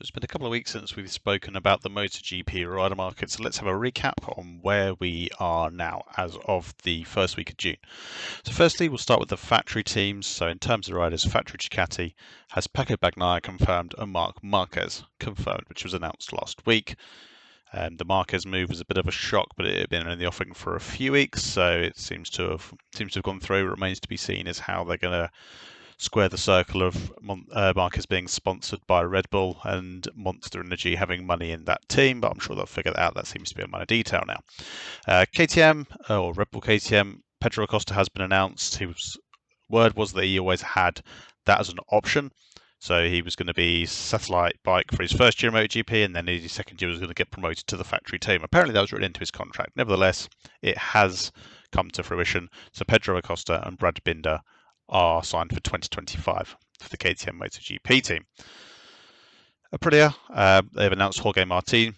It's been a couple of weeks since we've spoken about the MotoGP rider market, so let's have a recap on where we are now as of the first week of June. So firstly, we'll start with the factory teams. So in terms of riders, factory Ducati has Pecco Bagnaia confirmed and Marc Marquez confirmed, which was announced last week. The Marquez move was a bit of a shock, but it had been in the offing for a few weeks, so it seems to have gone through. It remains to be seen as how they're going to square the circle of Marquez being sponsored by Red Bull and Monster Energy having money in that team, but I'm sure they'll figure that out. That seems to be a minor detail now. KTM, or Red Bull KTM, Pedro Acosta has been announced. His word was that he always had that as an option. So he was going to be satellite bike for his first year in MotoGP, and then his second year was going to get promoted to the factory team. Apparently that was written into his contract. Nevertheless, it has come to fruition. So Pedro Acosta and Brad Binder are signed for 2025 for the KTM MotoGP team. Aprilia, they've announced Jorge Martin.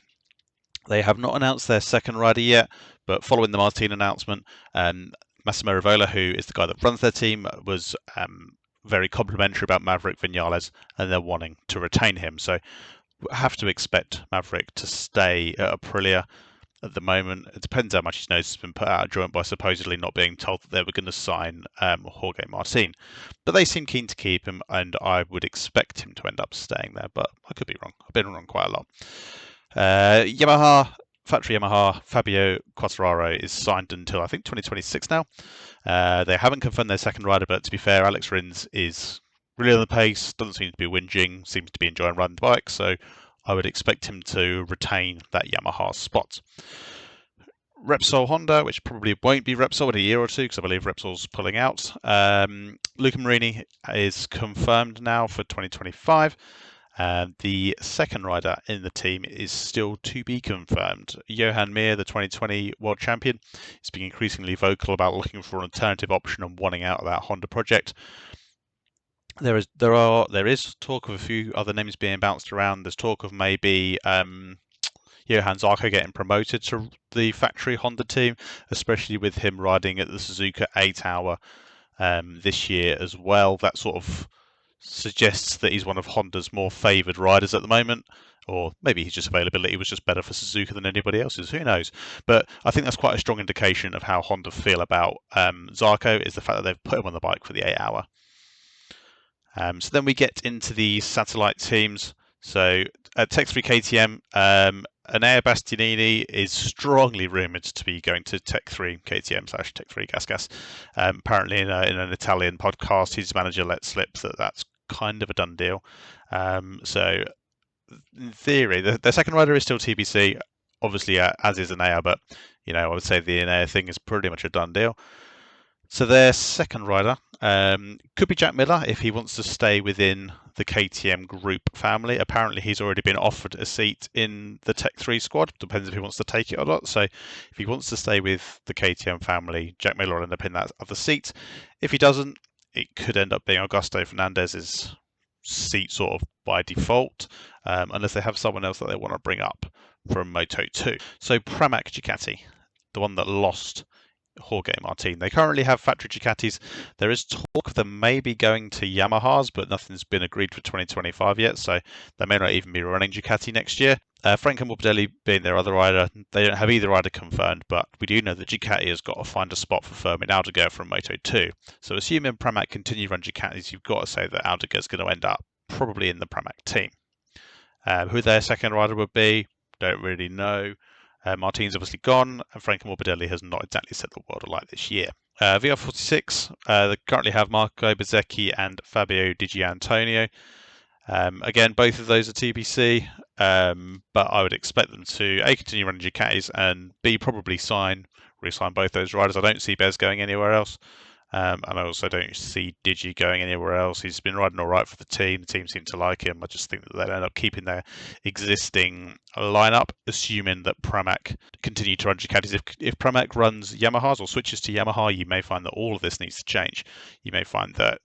They have not announced their second rider yet, but following the Martin announcement, Massimo Rivola, who is the guy that runs their team, was very complimentary about Maverick Vinales, and they're wanting to retain him. So we have to expect Maverick to stay at Aprilia. At the moment, it depends how much his nose has been put out of joint by supposedly not being told that they were going to sign Jorge Martin. But they seem keen to keep him, and I would expect him to end up staying there, but I could be wrong. I've been wrong quite a lot. Yamaha, factory Yamaha, Fabio Quartararo is signed until I think 2026 now. They haven't confirmed their second rider, but to be fair, Alex Rins is really on the pace, doesn't seem to be whinging, seems to be enjoying riding the bike, so I would expect him to retain that Yamaha spot. Repsol Honda, which probably won't be Repsol in a year or two, because I believe Repsol's pulling out. Luca Marini is confirmed now for 2025. The second rider in the team is still to be confirmed. Johan Mir, the 2020 world champion, is being increasingly vocal about looking for an alternative option and wanting out of that Honda project. There is talk of a few other names being bounced around. There's talk of maybe Johan Zarco getting promoted to the factory Honda team, especially with him riding at the Suzuka 8 Hour this year as well. That sort of suggests that he's one of Honda's more favoured riders at the moment, or maybe his just availability was just better for Suzuka than anybody else's, who knows. But I think that's quite a strong indication of how Honda feel about Zarco, is the fact that they've put him on the bike for the 8 Hour. So then we get into the satellite teams. So at Tech 3 KTM, Enea Bastianini is strongly rumoured to be going to Tech 3 KTM / Tech 3 Gas. Apparently in an Italian podcast, his manager let slip that that's kind of a done deal. So in theory, the second rider is still TBC, obviously as is Enea, but I would say the Enea thing is pretty much a done deal. So their second rider could be Jack Miller if he wants to stay within the KTM group family. Apparently he's already been offered a seat in the Tech 3 squad. Depends if he wants to take it or not. So if he wants to stay with the KTM family, Jack Miller will end up in that other seat. If he doesn't, it could end up being Augusto Fernandez's seat sort of by default, unless they have someone else that they want to bring up from Moto2. So Pramac Ducati, the one that lost Jorge Martin. They currently have factory Ducatis. There is talk of them maybe going to Yamahas, but nothing's been agreed for 2025 yet, so they may not even be running Ducati next year. Franco Morbidelli being their other rider, they don't have either rider confirmed, but we do know that Ducati has got to find a spot for Fermin Aldeguer from Moto2. So assuming Pramac continue to run Ducatis, you've got to say that Aldeguer is going to end up probably in the Pramac team. Who their second rider would be, don't really know. Martin's obviously gone, and Franco Morbidelli has not exactly set the world alight this year. VR46, they currently have Marco Bezzecchi and Fabio Di Gianantonio. Again, both of those are TBC, but I would expect them to A, continue running Ducatis, and B, probably re-sign both those riders. I don't see Bez going anywhere else. And I also don't see Digi going anywhere else. He's been riding all right for the team. The team seem to like him. I just think that they'll end up keeping their existing lineup, assuming that Pramac continue to run Ducatis. If Pramac runs Yamahas or switches to Yamaha, you may find that all of this needs to change. You may find that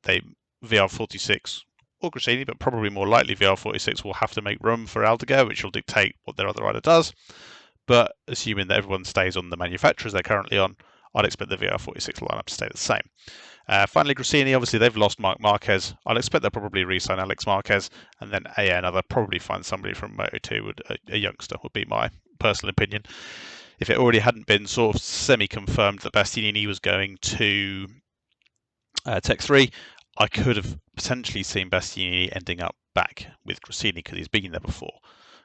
VR46 or Grassini, but probably more likely VR46 will have to make room for Aldeguer, which will dictate what their other rider does. But assuming that everyone stays on the manufacturers they're currently on, I'd expect the VR46 lineup to stay the same. Finally, Gresini, obviously they've lost Marc Marquez. I'd expect they'll probably re-sign Alex Marquez, and then they'll probably find somebody from Moto2, a youngster, would be my personal opinion. If it already hadn't been sort of semi-confirmed that Bastianini was going to Tech 3, I could have potentially seen Bastianini ending up back with Gresini because he's been there before,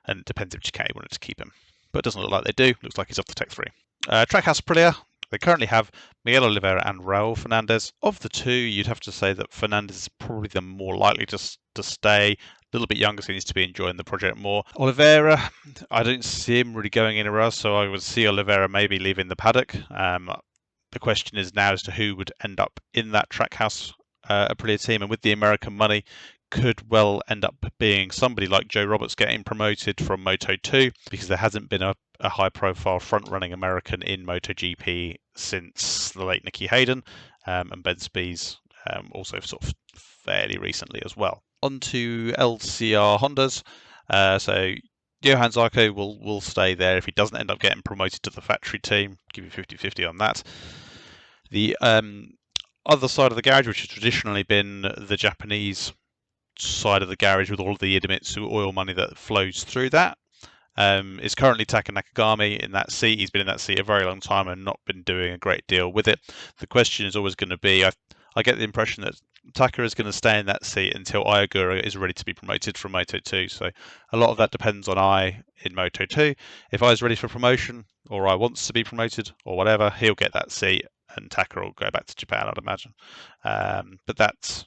and it depends if Ducati wanted to keep him. But it doesn't look like they do. Looks like he's off the Tech 3. Trackhouse Aprilia, they currently have Miguel Oliveira and Raul Fernandez. Of the two, you'd have to say that Fernandez is probably the more likely to stay. A little bit younger, so he needs to be enjoying the project more. Oliveira, I don't see him really going anywhere else, so I would see Oliveira maybe leaving the paddock. The question is now as to who would end up in that Trackhouse Aprilia team, and with the American money, could well end up being somebody like Joe Roberts getting promoted from Moto2, because there hasn't been a high-profile front-running American in MotoGP since the late Nicky Hayden, and Ben Spies also sort of fairly recently as well. On to LCR Hondas. So Johan Zarco will stay there if he doesn't end up getting promoted to the factory team. Give you 50-50 on that. The other side of the garage, which has traditionally been the Japanese side of the garage with all of the Idemitsu oil money that flows through that, is currently Taka Nakagami in that seat. He's been in that seat a very long time and not been doing a great deal with it. The question is always going to be, I get the impression that Taka is going to stay in that seat until Ayagura is ready to be promoted from Moto2. So a lot of that depends on I in Moto2. If I is ready for promotion, or I wants to be promoted, or whatever, he'll get that seat, and Taka will go back to Japan, I'd imagine. But that's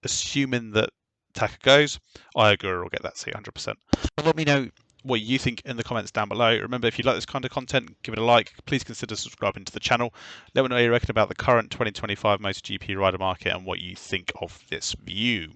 assuming that Taka goes. Ayagura will get that seat 100%. Let me know what you think in the comments down below. Remember, if you like this kind of content, give it a like. Please consider subscribing to the channel. Let me know what you reckon about the current 2025 MotoGP rider market and what you think of this view.